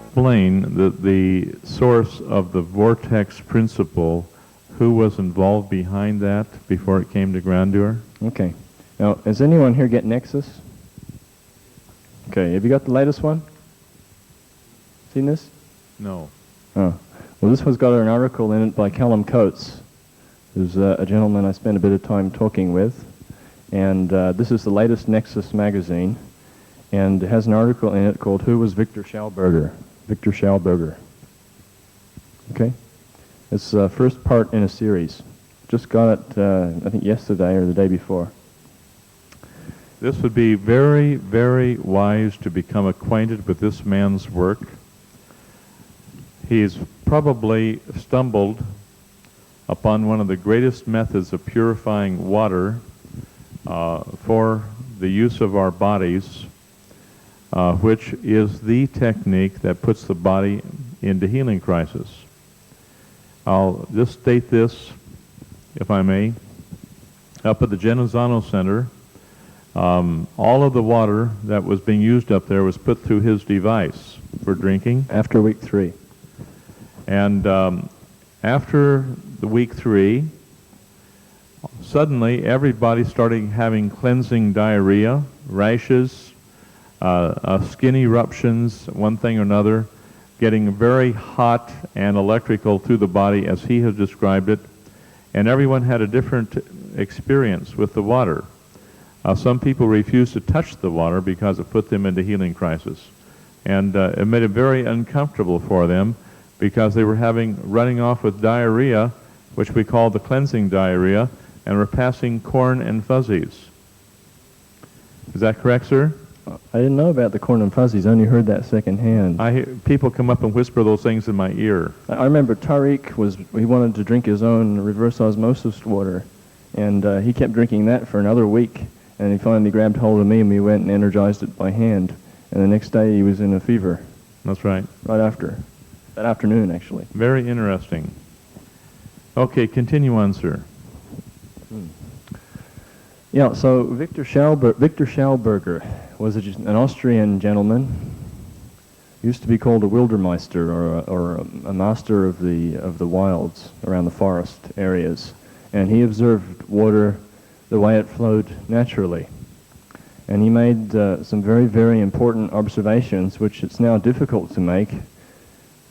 Explain the source of the vortex principle. Who was involved behind that before it came to grandeur? Okay. Now, does anyone here get Nexus? Okay, have you got the latest one? Seen this? No. Oh. Well, this one's got an article in it by Callum Coates, who's a gentleman I spent a bit of time talking with. And this is the latest Nexus magazine. And it has an article in it called Who Was Victor Schauberger? Victor Schauberger. Okay? It's the first part in a series. Just got it, I think, yesterday or the day before. This would be very, very wise to become acquainted with this man's work. He's probably stumbled upon one of the greatest methods of purifying water for the use of our bodies, which is the technique that puts the body into healing crisis. I'll just state this, if I may. Up at the Genazzano Center, all of the water that was being used up there was put through his device for drinking. After week 3. And after the week 3, suddenly everybody started having cleansing diarrhea, rashes, skin eruptions, one thing or another, getting very hot and electrical through the body as he has described it. And everyone had a different experience with the water. Some people refused to touch the water because it put them into healing crisis. And it made it very uncomfortable for them because they were running off with diarrhea, which we call the cleansing diarrhea, and were passing corn and fuzzies. Is that correct, sir? I didn't know about the corn and fuzzies. I only heard that secondhand. People come up and whisper those things in my ear. I remember Tariq he wanted to drink his own reverse osmosis water, and he kept drinking that for another week, and he finally grabbed hold of me and we went and energized it by hand, and the next day he was in a fever. That's right. Right after. That afternoon, actually. Very interesting. Okay, continue on, sir. Yeah, so Victor Schauberger was an Austrian gentleman. Used to be called a Wildermeister, or a master of the wilds around the forest areas, and he observed water the way it flowed naturally. And he made some very, very important observations, which it's now difficult to make,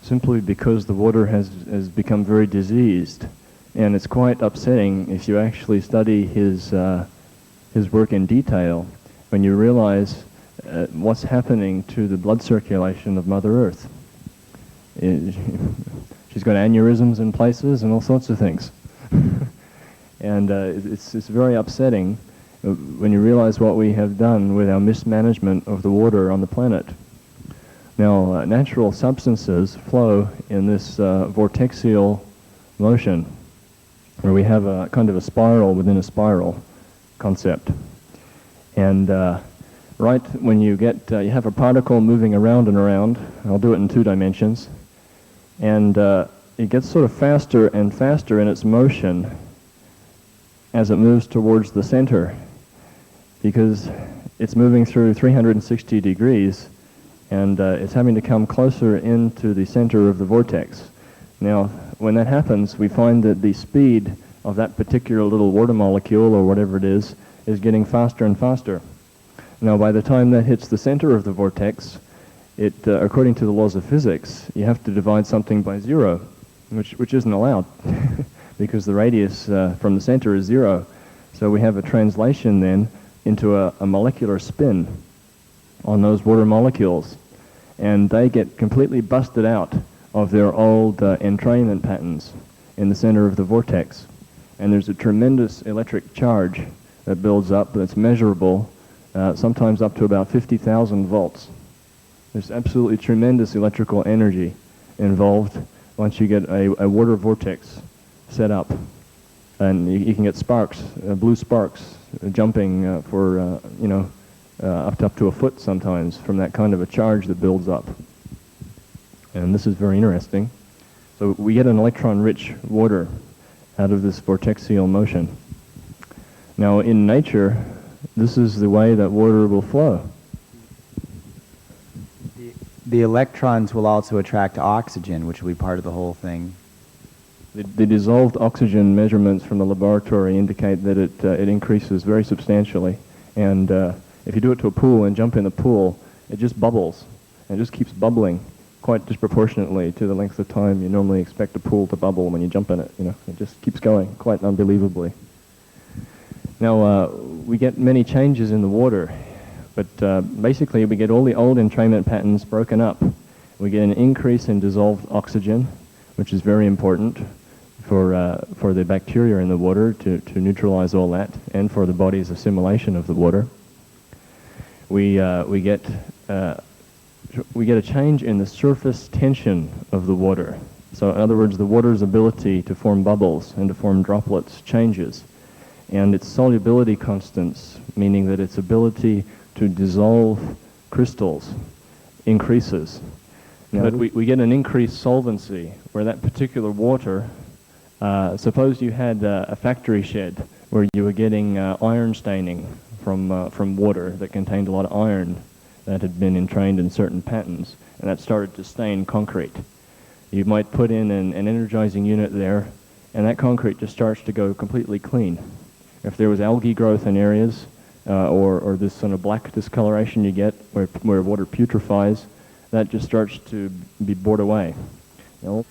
simply because the water has become very diseased, and it's quite upsetting if you actually study his work in detail when you realize what's happening to the blood circulation of Mother Earth. She's got aneurysms in places and all sorts of things. And it's very upsetting when you realize what we have done with our mismanagement of the water on the planet. Now, natural substances flow in this vortexial motion, where we have a kind of a spiral within a spiral concept. And right when you you have a particle moving around and around, I'll do it in 2 dimensions, and it gets sort of faster and faster in its motion as it moves towards the center, because it's moving through 360 degrees, and it's having to come closer into the center of the vortex. Now, when that happens, we find that the speed of that particular little water molecule, or whatever it is getting faster and faster. Now, by the time that hits the center of the vortex, it, according to the laws of physics, you have to divide something by 0, which isn't allowed, because the radius from the center is 0. So we have a translation then into a molecular spin on those water molecules, and they get completely busted out of their old entrainment patterns in the center of the vortex. And there's a tremendous electric charge that builds up that's measurable, sometimes up to about 50,000 volts. There's absolutely tremendous electrical energy involved once you get a water vortex set up. And you can get sparks, blue sparks, jumping for, up to a foot sometimes from that kind of a charge that builds up. And this is very interesting. So we get an electron-rich water out of this vortexial motion. Now, in nature, this is the way that water will flow. The electrons will also attract oxygen, which will be part of the whole thing. The dissolved oxygen measurements from the laboratory indicate that it increases very substantially. And if you do it to a pool and jump in the pool, it just bubbles. And it just keeps bubbling quite disproportionately to the length of time you normally expect a pool to bubble when you jump in it. You know, it just keeps going quite unbelievably. Now, we get many changes in the water, but basically we get all the old entrainment patterns broken up. We get an increase in dissolved oxygen, which is very important for the bacteria in the water to neutralize all that, and for the body's assimilation of the water. We get a change in the surface tension of the water. So in other words, the water's ability to form bubbles and to form droplets changes. And its solubility constants, meaning that its ability to dissolve crystals, increases. Now, but we get an increased solvency, where that particular water, suppose you had a factory shed where you were getting iron staining from water that contained a lot of iron that had been entrained in certain patterns, and that started to stain concrete. You might put in an energizing unit there, and that concrete just starts to go completely clean. If there was algae growth in areas, or this sort of black discoloration you get where water putrefies, that just starts to be bored away. You know?